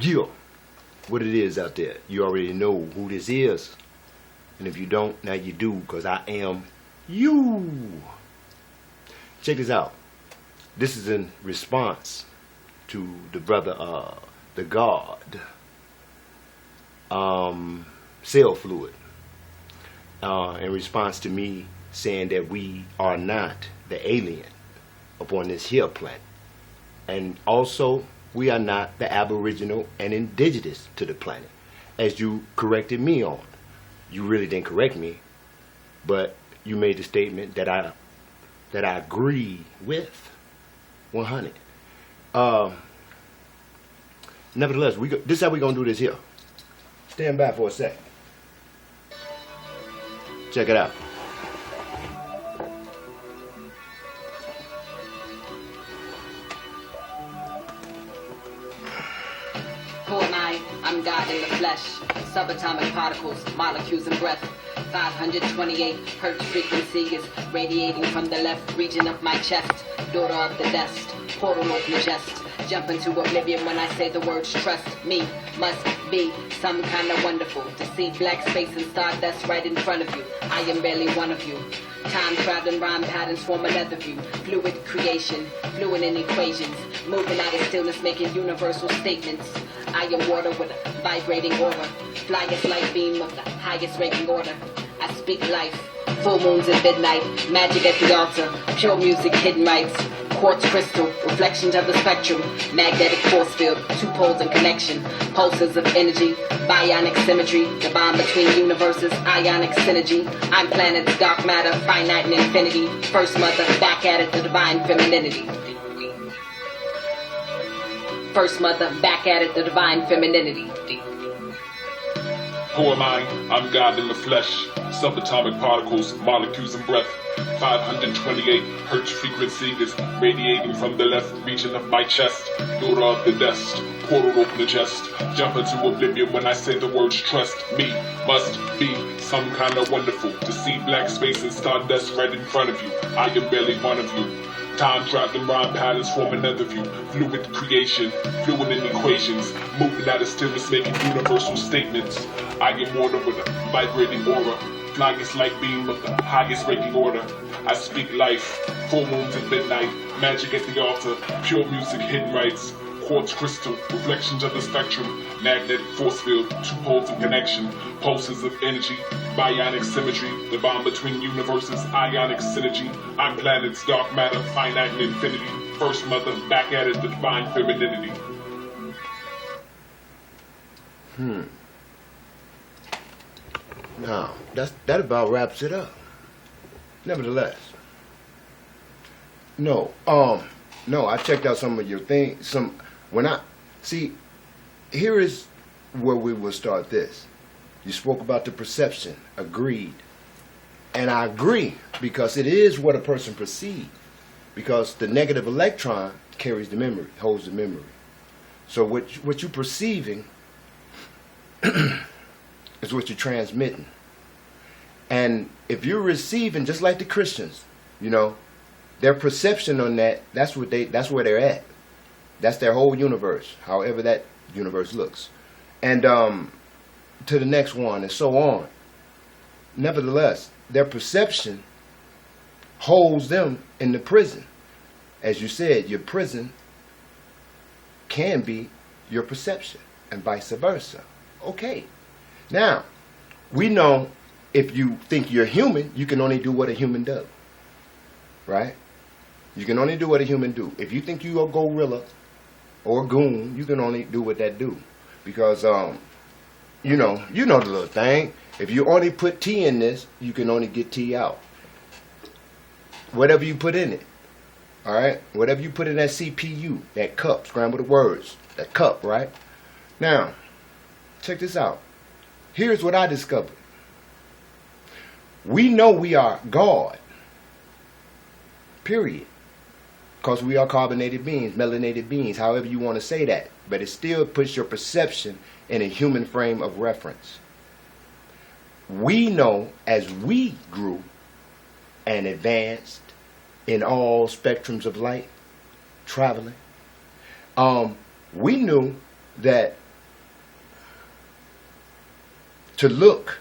Yeah, what it is out there. You already know who this is. And if you don't, now you do, because I am you. Check this out. This is in response to the brother, the God, CELLfluid, in response to me saying that we are not the alien upon this here planet. And also, we are not the aboriginal and indigenous to the planet, as you corrected me on. You really didn't correct me, but you made the statement that I agree with 100. Nevertheless, this is how we're going to do this here. Stand by for a sec. Check it out. Who am I? I'm God in the flesh. Subatomic particles, molecules and breath. 528 hertz frequency is radiating from the left region of my chest. Daughter of the dust, portal open chest. Jump into oblivion when I say the words trust me. Must be some kind of wonderful to see black space and stardust right in front of you. I am barely one of you. Time traveling rhyme patterns form another view. Fluid creation, fluid in equations. Moving out of stillness, making universal statements. I am water with a vibrating aura. Flyest light beam of the highest ranking order. I speak life. Full moons at midnight. Magic at the altar. Pure music, hidden rights. Quartz crystal, reflections of the spectrum, magnetic force field, two poles in connection, pulses of energy, bionic symmetry, the bond between universes, ionic synergy. I'm planets, dark matter, finite and infinity. First mother, back at it, the divine femininity. First mother, back at it, the divine femininity. Who am I? I'm God in the flesh. Subatomic particles, molecules and breath. 528 hertz frequency is radiating from the left region of my chest. Daughter of the dust, portal open the chest. Jump into oblivion when I say the words trust me. Must be some kind of wonderful to see black space and stardust right in front of you. I am barely one of you. Time traveling rhyme patterns form another view. Fluid creation, fluid in equations. Moving out of stillness, making universal statements. I am water with a vibrating aura. Flyest light beam of the highest ranking order. I speak life. Full moons at midnight. Magic at the altar. Pure music, hidden rights. Quartz crystal, reflections of the spectrum, magnetic force field, two poles in connection, pulses of energy, bionic symmetry, the bond between universes, ionic synergy. I'm planets, dark matter, finite and infinity. First mother, back at it, the divine femininity. Now, that about wraps it up. Nevertheless, no, I checked out some of your things. Here is where we will start this. You spoke about the perception, agreed. And I agree, because it is what a person perceives. Because the negative electron carries the memory, holds the memory. So what you're perceiving is what you're transmitting. And if you're receiving, just like the Christians, their perception on that's where they're at. That's their whole universe, however that universe looks. And to the next one, and so on. Nevertheless, their perception holds them in the prison. As you said, your prison can be your perception, and vice versa. Okay. Now, we know if you think you're human, you can only do what a human does. Right? You can only do what a human do. If you think you're a gorilla or a goon, you can only do what that do. Because, you know the little thing. If you only put T in this, you can only get T out. Whatever you put in it. Alright? Whatever you put in that CPU, that cup, scramble the words, that cup, right? Now, check this out. Here's what I discovered. We know we are God. Period. Because we are carbonated beings, melanated beings, however you want to say that. But it still puts your perception in a human frame of reference. We know as we grew and advanced in all spectrums of light, traveling, we knew that to look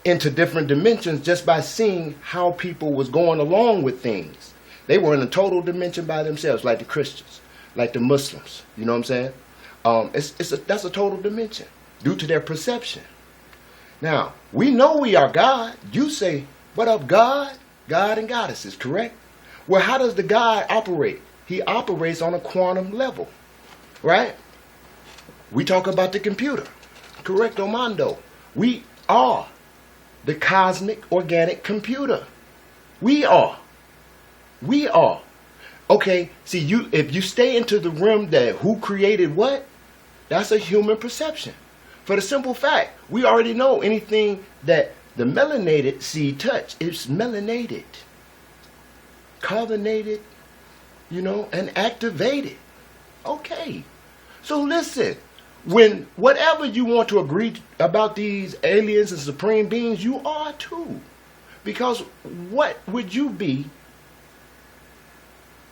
into different dimensions just by seeing how people was going along with things. They were in a total dimension by themselves, like the Christians, like the Muslims. You know what I'm saying? That's a total dimension due to their perception. Now, we know we are God. You say, what up, God? God and goddesses, correct? Well, how does the God operate? He operates on a quantum level, right? We talk about the computer, correct, Omando? We are the cosmic organic computer. We are. We are. Okay, see, if you stay into the realm that who created what, that's a human perception. For the simple fact, we already know anything that the melanated see touch, it's melanated, carbonated, you know, and activated. Okay, so listen, when whatever you want to agree about these aliens and supreme beings, you are too. Because what would you be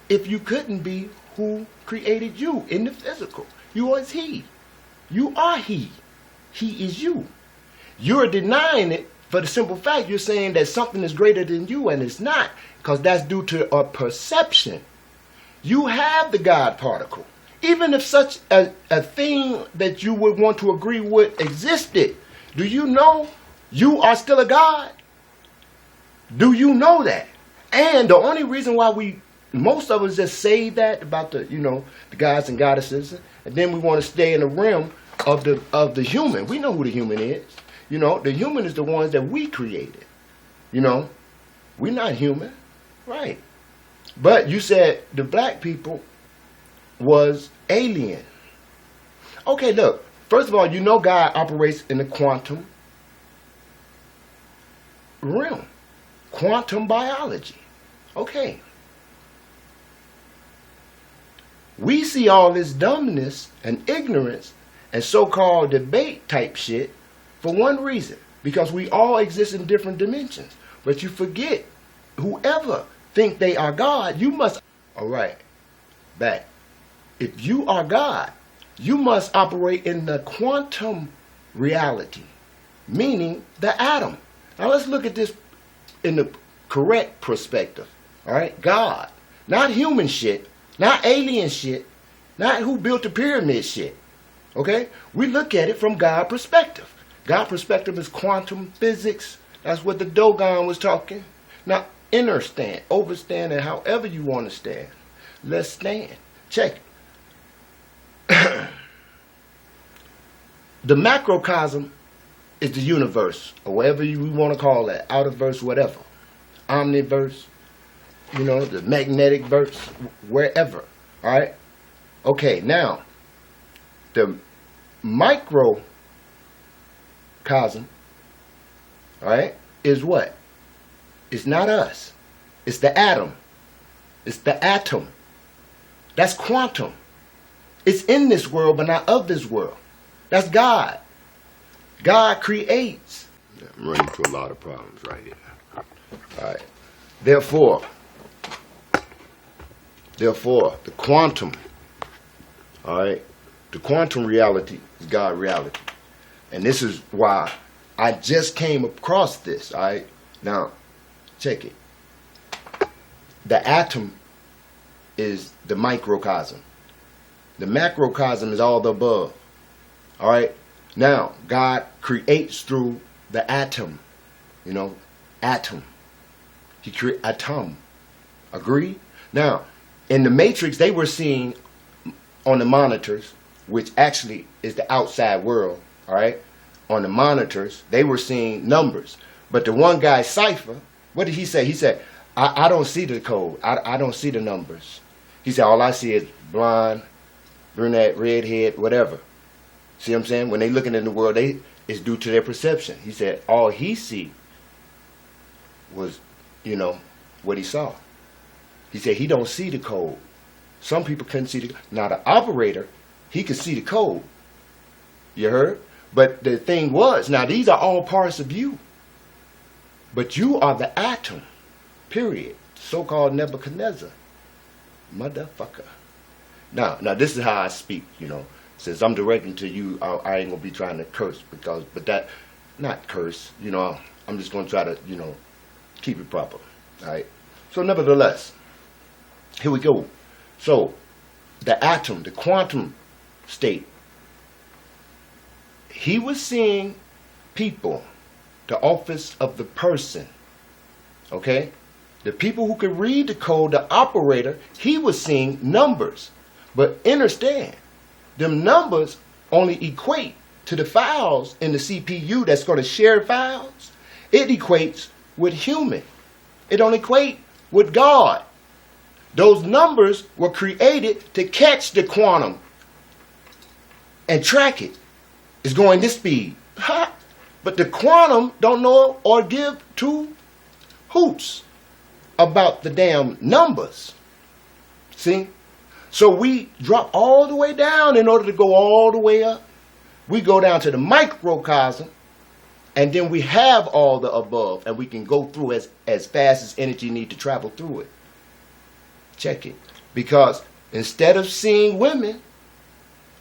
if you couldn't be who created you in the physical? You are he. You are he. He is you. You're denying it for the simple fact you're saying that something is greater than you, and it's not, because that's due to a perception. You have the God particle. Even if such a thing that you would want to agree with existed, do you know you are still a God? Do you know that? And the only reason why most of us just say that about the gods and goddesses, and then we want to stay in the realm of the human. We know who the human is. You know, the human is the ones that we created. You know, we're not human, right? But you said the black people was alien. Okay, look. First of all, you know God operates in the quantum realm, quantum biology. Okay. We see all this dumbness and ignorance and so-called debate type shit for one reason, because we all exist in different dimensions. But you forget, whoever think they are God, you must, all right, back. If you are God, you must operate in the quantum reality, meaning the atom. Now let's look at this in the correct perspective, all right? God, not human shit, not alien shit, not who built the pyramid shit, okay? We look at it from God perspective. God perspective is quantum physics. That's what the Dogon was talking. Now, understand, overstand, and however you want to stand. Let's stand. Check it. The macrocosm is the universe, or whatever you want to call that, outerverse, whatever. Omniverse, you know, the magnetic verse, wherever, all right? Okay, now, the microcosm, all right, is what? It's not us. It's the atom. It's the atom. That's quantum. It's in this world, but not of this world. That's God. God creates. I'm running into a lot of problems right here. All right. Therefore, the quantum, all right, the quantum reality is God reality. And this is why I just came across this, all right? Now, check it. The atom is the microcosm. The macrocosm is all the above, all right? Now, God creates through the atom, you know, atom. He creates atom. Agree? Now, in the Matrix, they were seeing on the monitors, which actually is the outside world, all right? On the monitors, they were seeing numbers. But the one guy, Cypher, what did he say? He said, I don't see the code. I don't see the numbers. He said, all I see is blonde, brunette, redhead, whatever. See what I'm saying? When they looking in the world, it's due to their perception. He said all he see was, you know, what he saw. He said he don't see the code. Some people couldn't see the. Now the operator, he could see the code. You heard? But the thing was, now these are all parts of you. But you are the atom, period. So-called Nebuchadnezzar. Motherfucker. Now this is how I speak, you know. Since I'm directing to you, I ain't gonna be trying to curse but that, not curse, you know. I'm just gonna try to, you know, keep it proper. All right. So nevertheless, here we go. So the atom, the quantum state. He was seeing people, the office of the person. Okay? The people who could read the code, the operator, he was seeing numbers. But understand, them numbers only equate to the files in the CPU that's going to share files. It equates with human. It don't equate with God. Those numbers were created to catch the quantum and track it. It's going this speed. Ha! But the quantum don't know or give two hoots about the damn numbers. See? So we drop all the way down in order to go all the way up. We go down to the microcosm, and then we have all the above, and we can go through as fast as energy need to travel through it. Check it. Because instead of seeing women,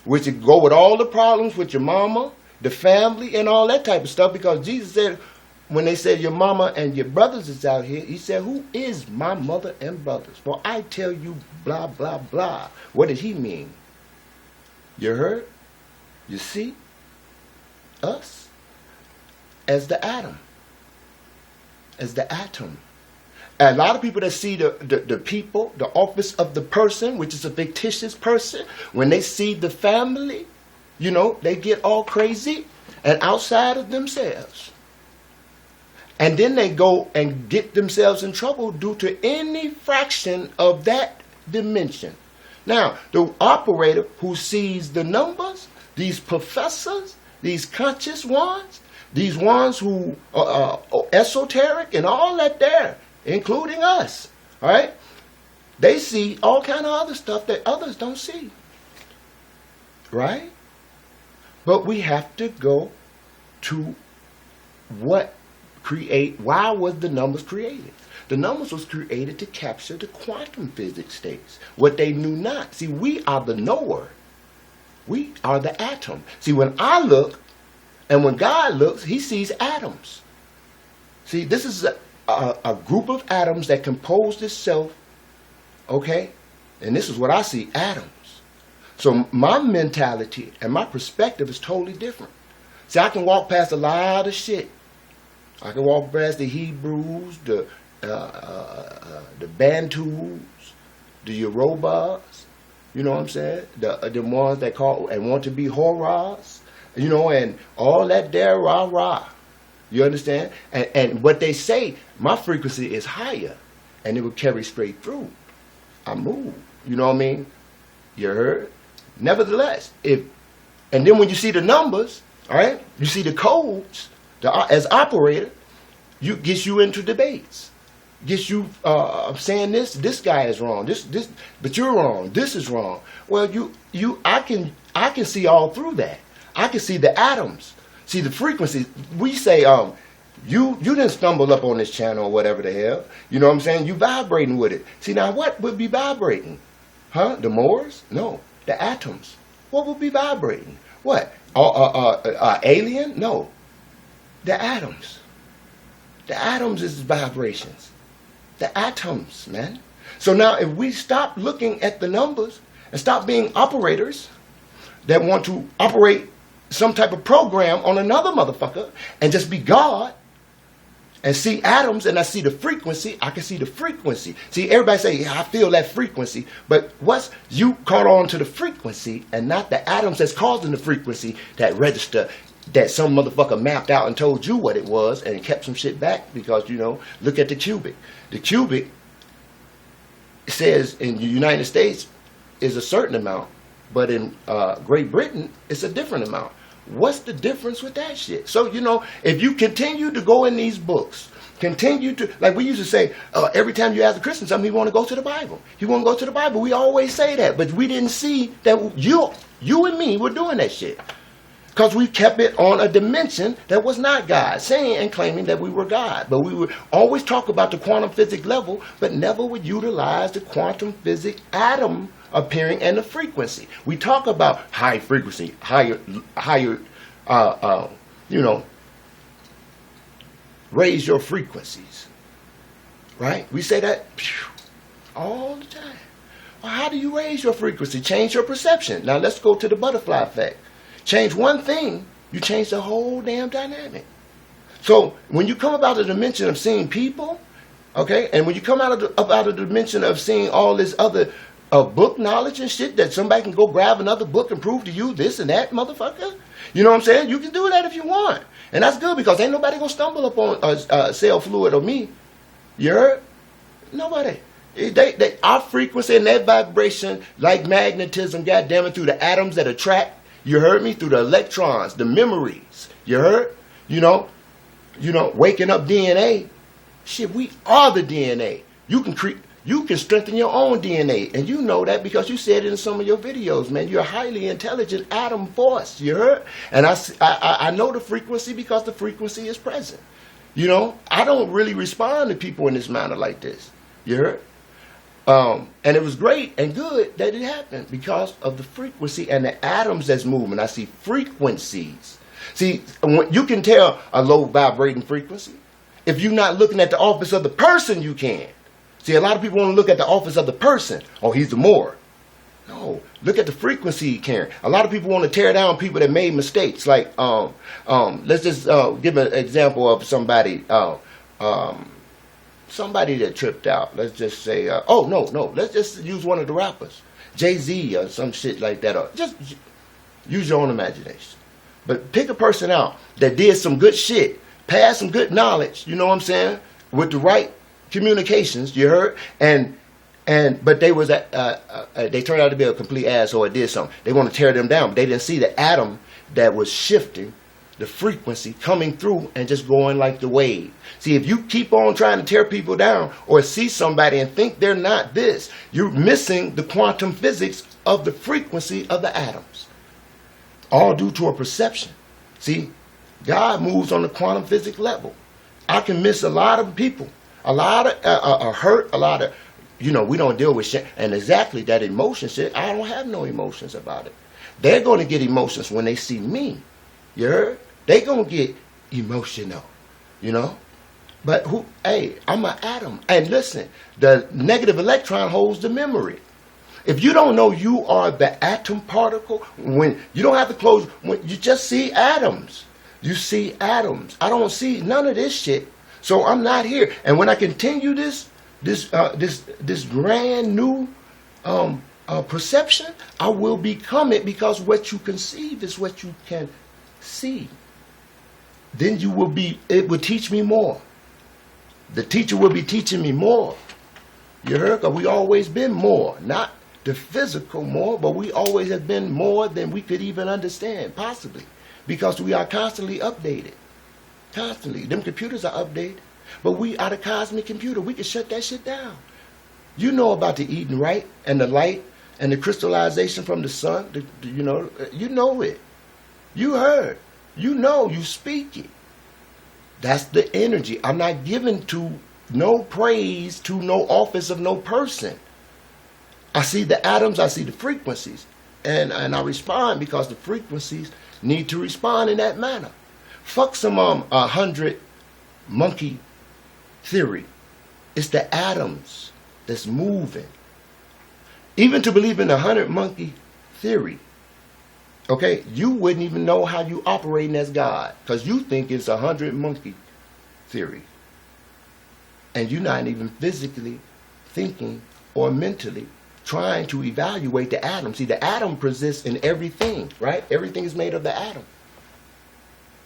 which would go with all the problems with your mama, the family, and all that type of stuff, because Jesus said, when they said your mama and your brothers is out here, he said, who is my mother and brothers? For I tell you blah, blah, blah. What did he mean? You heard? You see? Us as the atom. As the atom. And a lot of people that see the people, the office of the person, which is a fictitious person, when they see the family, you know, they get all crazy and outside of themselves. And then they go and get themselves in trouble due to any fraction of that dimension. Now, the operator who sees the numbers, these professors, these conscious ones, these ones who are esoteric and all that there, including us, all right? They see all kind of other stuff that others don't see, right? But we have to go to why was the numbers created? The numbers was created to capture the quantum physics states, what they knew not. See, we are the knower. We are the atom. See, when I look, and when God looks, he sees atoms. See, this is a group of atoms that compose itself, okay? And this is what I see, atoms. So my mentality and my perspective is totally different. See, I can walk past a lot of shit. I can walk past the Hebrews, the Bantus, the Yorubas, you know what I'm saying? The ones that call and want to be Horas, you know, and all that there rah-rah. You understand? And what they say, my frequency is higher, and it will carry straight through. I move. You know what I mean? You heard? Nevertheless, and then when you see the numbers, all right, you see the codes, as operator, gets you into debates. Gets you saying this guy is wrong, this, but you're wrong, this is wrong. Well, I can see all through that. I can see the atoms, see the frequencies. We say, you didn't stumble up on this channel or whatever the hell. You know what I'm saying? You vibrating with it. See, now what would be vibrating? Huh? The Moors? No. The atoms. What would be vibrating? What? Alien? No. The atoms. The atoms is vibrations. The atoms, man. So now if we stop looking at the numbers and stop being operators that want to operate some type of program on another motherfucker and just be God and see atoms and I see the frequency, I can see the frequency. See, everybody say, yeah, I feel that frequency. But you caught on to the frequency and not the atoms that's causing the frequency that register that some motherfucker mapped out and told you what it was and kept some shit back because, you know, look at the cubic. The cubic says in the United States is a certain amount, but in Great Britain, it's a different amount. What's the difference with that shit? So, you know, if you continue to go in these books, continue to, like we used to say, every time you ask a Christian something, he want to go to the Bible. He want to go to the Bible. We always say that, but we didn't see that you and me were doing that shit. Because we kept it on a dimension that was not God, saying and claiming that we were God. But we would always talk about the quantum physics level, but never would utilize the quantum physics atom appearing and the frequency. We talk about high frequency, higher, raise your frequencies. Right? We say that all the time. Well, how do you raise your frequency? Change your perception. Now let's go to the butterfly effect. Change one thing, you change the whole damn dynamic. So when you come about the dimension of seeing people, okay, and when you come out of the dimension of seeing all this other book knowledge and shit that somebody can go grab another book and prove to you this and that, motherfucker. You know what I'm saying? You can do that if you want. And that's good because ain't nobody gonna stumble upon CELLfluid or me. You heard? Nobody. Our frequency and that vibration, like magnetism, goddammit, through the atoms that attract, you heard me, through the electrons, the memories. You heard? You know, waking up DNA. Shit, we are the DNA. You can strengthen your own DNA, and you know that because you said it in some of your videos, man. You're a highly intelligent atom force. You heard? And I know the frequency because the frequency is present. You know, I don't really respond to people in this manner like this. You heard? And it was great and good that it happened because of the frequency and the atoms that's moving. I see frequencies. See, you can tell a low vibrating frequency. If you're not looking at the office of the person, you can. See, a lot of people want to look at the office of the person. Oh, he's the Moor. No, look at the frequency he carrying. A lot of people want to tear down people that made mistakes. Like, let's just give an example of somebody. Somebody that tripped out. Let's just say, let's just use one of the rappers, Jay-Z or some shit like that. Or just use your own imagination. But pick a person out that did some good shit, passed some good knowledge. You know what I'm saying? With the right communications, you heard, but they was they turned out to be a complete asshole or did something. They want to tear them down, but they didn't see the atom that was shifting, the frequency coming through and just going like the wave. See, if you keep on trying to tear people down or see somebody and think they're not this, you're missing the quantum physics of the frequency of the atoms. All due to a perception. See, God moves on the quantum physics level. I can miss a lot of people, a lot of hurt, a lot of, we don't deal with shit. And exactly that emotion shit, I don't have no emotions about it. They're going to get emotions when they see me. You heard? They're going to get emotional, But I'm an atom. And listen, the negative electron holds the memory. If you don't know you are the atom particle, when you don't have to close, when you just see atoms. You see atoms. I don't see none of this shit. So I'm not here. And when I continue this brand new perception, I will become it because what you conceive is what you can see. Then it will teach me more. The teacher will be teaching me more. You heard? Because we always been more. Not the physical more, but we always have been more than we could even understand, possibly. Because we are constantly updated. Constantly. Them computers are updated. But we are the cosmic computer. We can shut that shit down. You know about the Eden, right? And the light and the crystallization from the sun. You know it. You heard. You know. You speak it. That's the energy. I'm not giving to no praise to no office of no person. I see the atoms. I see the frequencies. And I respond because the frequencies need to respond in that manner. Fuck some 100 monkey theory. It's the atoms that's moving. Even to believe in the 100 monkey theory, okay, you wouldn't even know how you operating as God because you think it's 100 monkey theory. And you're not even physically thinking or mentally trying to evaluate the atom. See, the atom persists in everything, right? Everything is made of the atom.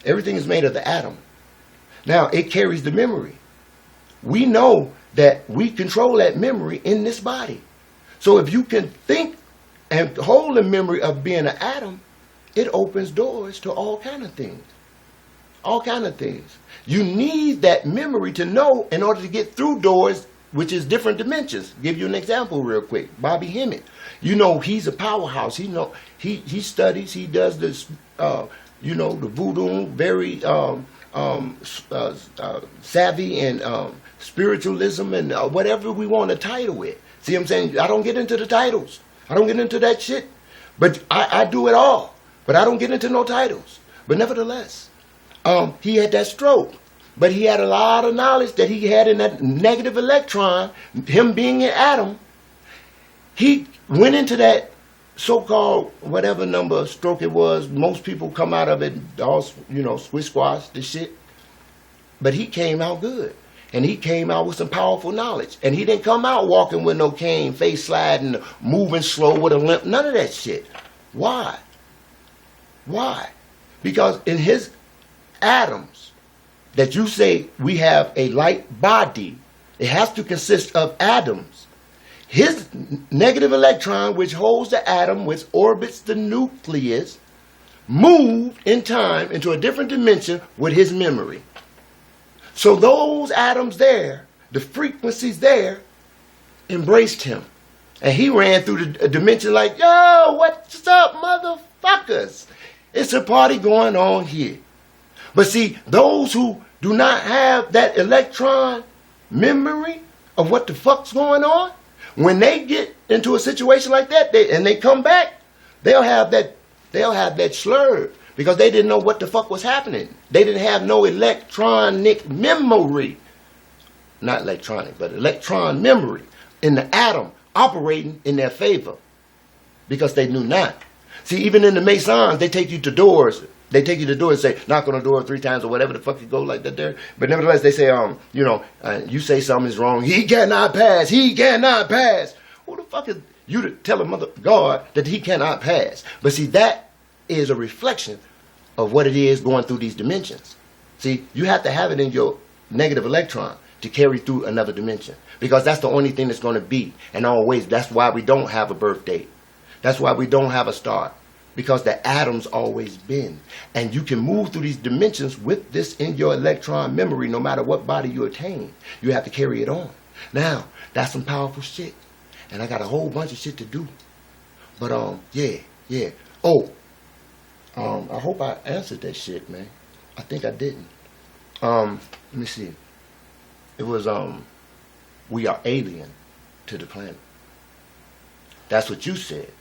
Everything is made of the atom. Now, it carries the memory. We know that we control that memory in this body. So if you can think and hold the memory of being an atom, it opens doors to all kind of things. All kind of things. You need that memory to know in order to get through doors, which is different dimensions. Give you an example real quick. Bobby Hemmett. He's a powerhouse. He studies. He does this, you know, the voodoo, very savvy in spiritualism and whatever we want to title it. See what I'm saying? I don't get into the titles. I don't get into that shit. But I do it all. But I don't get into no titles. But nevertheless, he had that stroke. But he had a lot of knowledge that he had in that negative electron, him being an atom. He went into that so-called whatever number of stroke it was. Most people come out of it all, you know, squish squash, this shit. But he came out good. And he came out with some powerful knowledge. And he didn't come out walking with no cane, face sliding, moving slow with a limp. None of that shit. Why? Why? Because in his atoms, that you say we have a light body, it has to consist of atoms. His negative electron, which holds the atom, which orbits the nucleus, moved in time into a different dimension with his memory. So those atoms there, the frequencies there, embraced him. And he ran through the dimension like, yo, what's up, motherfuckers? It's a party going on here. But see, those who do not have that electron memory of what the fuck's going on, when they get into a situation like that, and they come back, they'll have that slur because they didn't know what the fuck was happening. They didn't have no electronic memory. Not electronic, but electron memory in the atom operating in their favor because they knew not. See, even in the Masons, they take you to doors. They take you to the door and say, knock on the door 3 times or whatever the fuck you go like that there. But nevertheless, they say, you say something is wrong. He cannot pass. He cannot pass. Who the fuck is you to tell a mother God that he cannot pass? But see, that is a reflection of what it is going through these dimensions. See, you have to have it in your negative electron to carry through another dimension because that's the only thing that's going to be. And always, that's why we don't have a birth date. That's why we don't have a start. Because the atom's always been. And you can move through these dimensions with this in your electron memory no matter what body you attain. You have to carry it on. Now, that's some powerful shit. And I got a whole bunch of shit to do. But, yeah. Oh, I hope I answered that shit, man. I think I didn't. Let me see. It was, we are alien to the planet. That's what you said.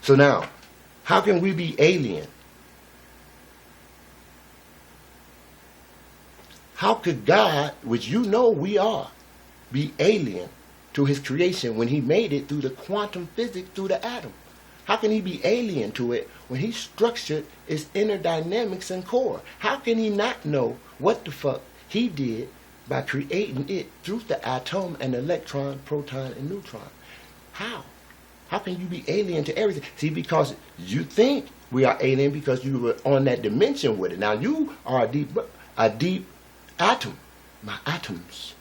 So now, how can we be alien? How could God, which you know we are, be alien to his creation when he made it through the quantum physics, through the atom? How can he be alien to it when he structured its inner dynamics and core? How can he not know what the fuck he did by creating it through the atom and electron, proton, and neutron? How? How can you be alien to everything? See, because you think we are alien because you were on that dimension with it. Now you are a deep atom. My atoms.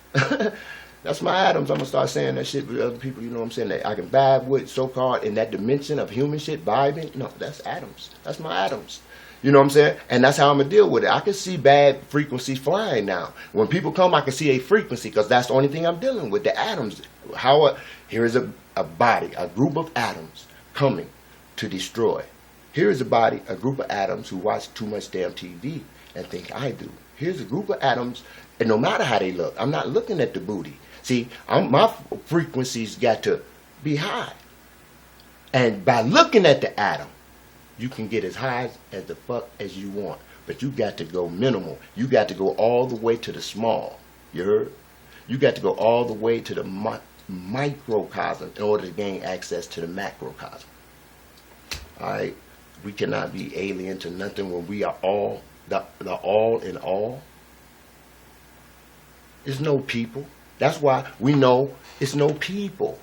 That's my atoms. I'm going to start saying that shit with other people. You know what I'm saying? That I can vibe with so-called in that dimension of human shit, vibing. No, that's atoms. That's my atoms. You know what I'm saying? And that's how I'm going to deal with it. I can see bad frequencies flying now. When people come, I can see a frequency because that's the only thing I'm dealing with, the atoms. Here is a body, a group of atoms coming to destroy. Here is a body, a group of atoms who watch too much damn TV and think I do. Here's a group of atoms, and no matter how they look, I'm not looking at the booty. See, my frequencies got to be high. And by looking at the atom, you can get as high as the fuck as you want. But you got to go minimal. You got to go all the way to the small. You heard? You got to go all the way to the microcosm in order to gain access to the macrocosm. Alright? We cannot be alien to nothing when we are all, the all in all. It's no people. That's why we know it's no people.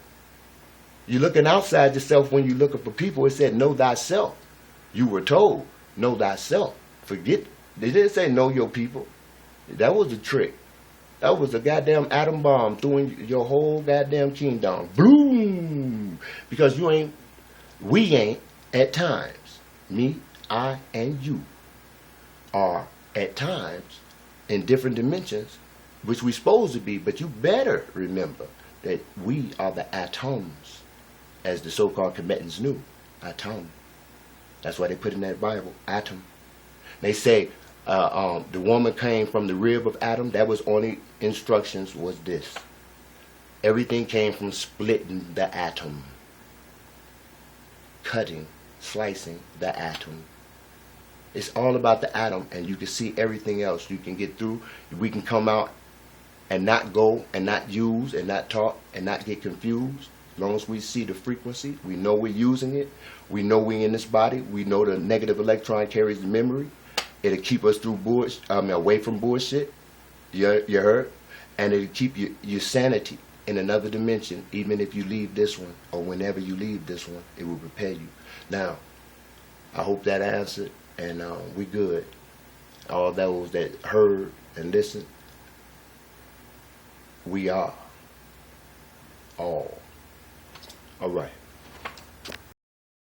You're looking outside yourself when you're looking for people. It said, know thyself. You were told, know thyself. Forget, they didn't say know your people. That was a trick. That was a goddamn atom bomb throwing your whole goddamn kingdom. Boom! Because we ain't at times. Me, I, and you are at times in different dimensions, which we're supposed to be. But you better remember that we are the atoms, as the so-called combatants knew. Atom. That's why they put in that Bible, atom. They say the woman came from the rib of Adam. That was only instructions was this. Everything came from splitting the atom, cutting, slicing the atom. It's all about the atom, and you can see everything else. You can get through. We can come out and not go and not use and not talk and not get confused. As long as we see the frequency, we know we're using it. We know we're in this body. We know the negative electron carries the memory. It'll keep us through away from bullshit. You heard? And it'll keep your sanity in another dimension. Even if you leave this one, or whenever you leave this one, it will prepare you. Now, I hope that answered, and we good. All those that heard and listened, we are all right.